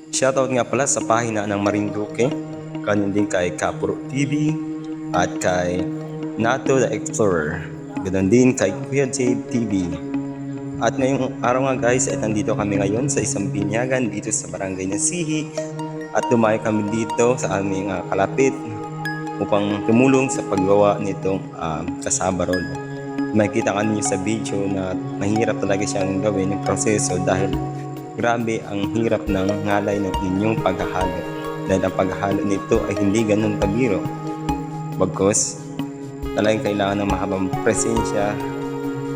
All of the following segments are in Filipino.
Shoutout nga pala sa pahina ng Marinduque, kanyan din kay Kapuro TV at kay Nato the Explorer. Ganoon din kay Kuya Jade TV. At ngayong araw nga guys ay nandito kami ngayon sa isang binyagan dito sa barangay ng Sihi at dumayo kami dito sa aming kalapit upang tumulong sa paggawa nitong cassava roll. Makikita ka ninyo sa video na mahirap talaga siyang gawin yung proseso dahil grabe ang hirap ng ngalay ng inyong paghahalo. Dahil ang paghahalo nito ay hindi ganun kabiro. Bagkus, talagang kailangan ng mahabang presensya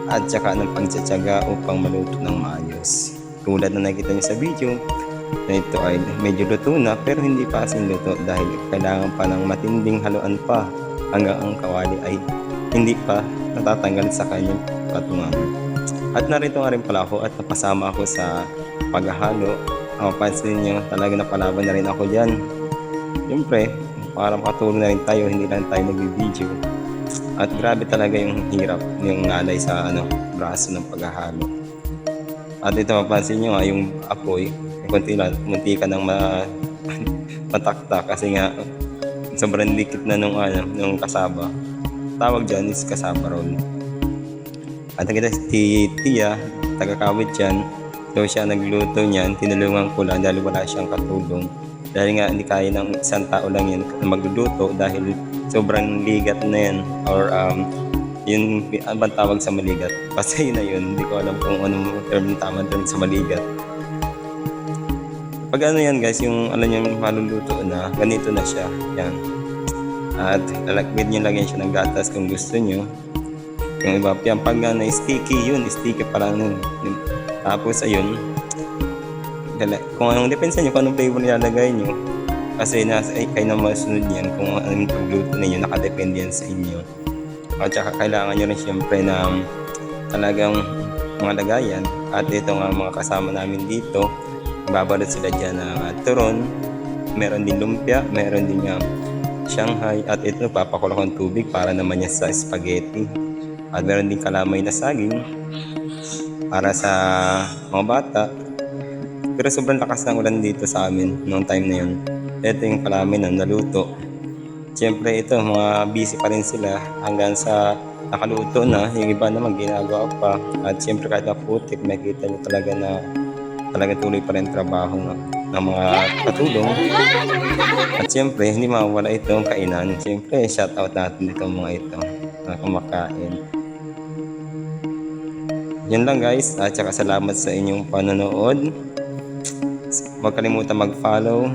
at saka ng pagtsatsaga upang maluto ng maayos. Tulad na nakita niyo sa video, na ito ay medyo luto na pero hindi pa asin luto dahil kailangan pa ng matinding haluan pa hanggang ang kawali ay hindi pa natatanggal sa kanyang patungan. At narito nga rin pala ako at napasama ako sa paghahalo. Ang mapansin niyo, talaga napalaban na rin ako dyan. Siyempre, para makatulong na rin tayo, hindi lang tayo nag-video. At grabe talaga yung hirap, yung ngalay sa braso ng paghahalo. At ito mapansin nyo nga, yung apoy, munti ka nang matakta kasi nga sobrang dikit na nung kasaba. Tawag dyan is cassava roll. At nakita si Tia, taga-kawit dyan. So siya nagluto niyan, tinulungan ko lang dahil wala siyang katulong. Dahil nga hindi kaya ng isang tao lang yan na magluluto dahil sobrang ligat na yan or yun ang tawag sa maligat. Pasay na yun, hindi ko alam kung anong term tama doon sa maligat. Pag yan guys, yung alam niyo maluluto na, ganito na siya, yan. At lalagyan niyo lagyan siya ng gatas kung gusto niyo. Yung iba, yan pag sticky yun, sticky pa lang nun. Tapos ayun, kung anong depensa nyo, kung anong flavor nilalagay nyo. Kasi kayo na masunod yan kung anong pagluto ninyo, nakadepende yan sa inyo. At saka kailangan nyo rin siyempre na talagang mga lagayan. At ito nga mga kasama namin dito, babalot sila dyan ng turon, meron din lumpia, meron din Shanghai, at ito papakulo ng tubig para naman yan sa spaghetti. At meron din kalamay na saging para sa mga bata. Pero sobrang lakas ng ulan dito sa amin noong time na yun. Ito yung kalamay na naluto. Siyempre ito, mga busy pa rin sila hanggang sa nakaluto na. Yung iba naman ginagawa pa. At siyempre kahit na putik, makikita nyo talaga na talaga tuloy pa rin trabaho ng mga katulong. At siyempre, hindi mawawala itong kainan. Siyempre, shoutout natin itong mga ito na kumakain. Yan lang guys, at saka salamat sa inyong panonood. Huwag kalimutan mag-follow